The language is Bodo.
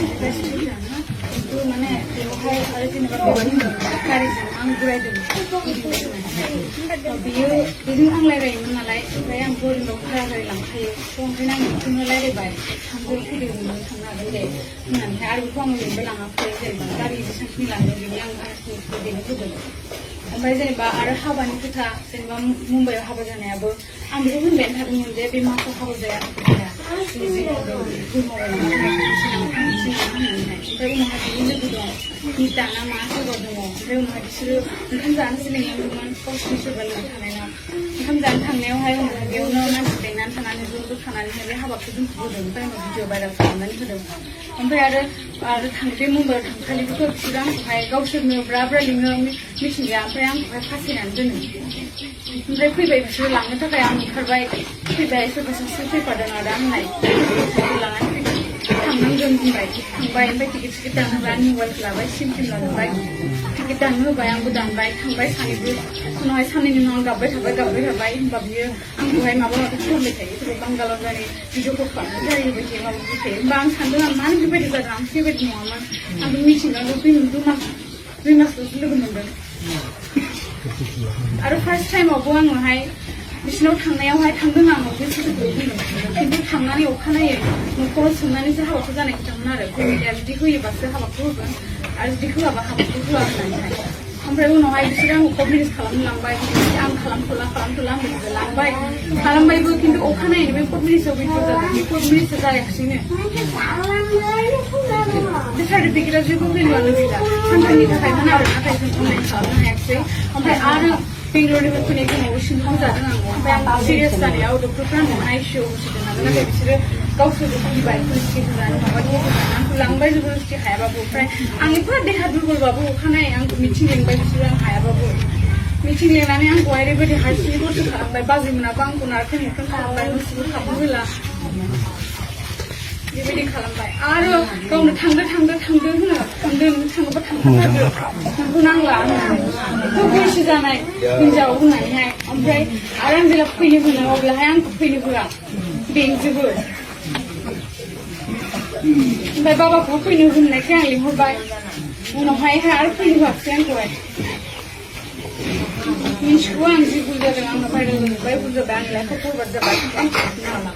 itu mana बेवहाय आरो जेनेबा गारिजों आं बुरायदों बेजों आं रायलायोमोन नालाय ओमफ्राय आं बोरिंआव भारा गारि लांखायो ओंखायनो आं बेखौनो रायलायबाय थांदों फैदोंमोन थांनो हागोन दे होननानैहाय आरो बेखौ आं लिंबाय लाङाखै जेनेबा गारि बेसेबांखिनि लांदों बेनि आं बेनो होदों ओमफ्राय जेनेबा आरो हाबानि खोथा जेनेबा मुम्बाइआव हाबा जानायाबो आं बेखौ होनबायानो थादोंमोन जे बे मासाव हाबा जाया ओमफ्राय उनावहाय बिनि लोगो दं निता ना मा सोरबा दङ ओमफ्राय उनावहाय बिसोरो ओंखाम जानोसो लिंलांदोंमोन गावसिनि सोरबा लोगो थानायनाव ओंखाम जानो थांनायावहाय उनावहाय बेयावनो मानसि लेंनानै थानानै ज' ज' थानानैहाय बे हाबाखौ दोनथ'बोदों ओमफ्राय उनाव भिडिअ भाइरेल खालामनानै होदों ओमफ्राय आरो बे मुम्बाइआव थांखालिबोथ' बिसोरो आंखौहाय गावसोरनो ब्रा ब्रा लिङो मिथिंगाया ओमफ्राय आंखौहाय फासायनानै दोनो ओमफ्राय फैबाय बिसोरो लांनो थाखाय आं ओंखारबाय फैबाय सोरबा सासे फैफादों आरो आंलाय लानानै थांनांगोन बुंबाय थांबाय ओमफ्राय टिकेट दानहोबाय आं मबाइल लाबाय सिम लाजोबबाय टिकेट दाननो होबाय आंबो दानबाय थांबाय सानैबो उनावहाय साननैनि उनाव आं गाबबाय थाबाय होमबा बियो आंखौहाय माबा माबि खालामबाय थायो सोरबा बांगालाव जारि भिडिअ कल खालामनानै रायलायबाय थायो माबा माबि थायो होमबा आं सानदों आं मानो बेबायदि जादों आं बेबायदि नङामोन आंबो मिथिनांगौ दुइ मासल'सो लोगो मोनदों आरो फार्स्ट टाइमावबो आङोहाय बिसिनाव थांनायावहाय थांदों आं बे फट'खौ बुंदों खिन्थु थांनानै अखानायै न'खराव सोंनानैसो हाबाखौ जानाय खोथामोन आरो कमिटिया जुदि होयोबासो हाबाखौ होगोन आरो जुदि होआबा हाबाखौ होआ होननानैहाय ओमफ्राय उनावहाय बिसोरो आंखौ कट मेरेज खालामनो लांबाय आं खालामथ'ला आंबो खालामबायबो खिन्थु अखानायैनो बे कट मेरेजआव भिडिअ जादों बे कट मेरेजआ जायाखिसैनो बे सार्टिफिकेटआ जेबो भेलुआनो गैला सानथामनि थाखायमोन आरो नाथाय जों अनलाइन खालामनो हायाखिसै ओमफ्राय आरो बेंगलरनिफ्राय फैनाय समाव सिंखाव जादों आं ओमफ्राय आं सिरियास जानायाव डक्टरफ्रा आंखौ आइसिइउआव होसिगोन नालाय नाथाय बिसोरो गावसोरबो फैबाय पुलिस होनानै माबा आंखौ लांबाय जबरदस्ति हायाबाबो ओमफ्राय आं एफा देहा दुर्बलबाबो अखानायै आंखौ मिथिं लिंबाय बिसोरो आं हायाबाबो मिथिं लिंनानै आंखौहाय ओरैबायदि हारसिङै दरसे खालामबाय बाजैमोनाबो आंखौ नारखें नुखें खालामबाय न'सिमबो हाबनो होला बेबायदि खालामबाय आरो गावनो थांदो होनो थांदों नों थाङोबा थांथारदो नोंखौ नांला होननानै बैसो जानाय हिनजाव होननानैहाय ओमफ्राय आरो आं जेब्ला फैनो होनो अब्लाहाय आंखौ फैनो होआ बेंजोबो ओमफ्राय बाबाखौ फैनो होननायखाय आं लिंहरबाय उनावहाय आरो फैनो होआखिसै आंखौहाय मिन्थिगौ आं जि भुल जादों आंनो भाइरेल नुबाय भुल जाबाय आंनि लाइफआव फरवार्ड जाबाय आं हाला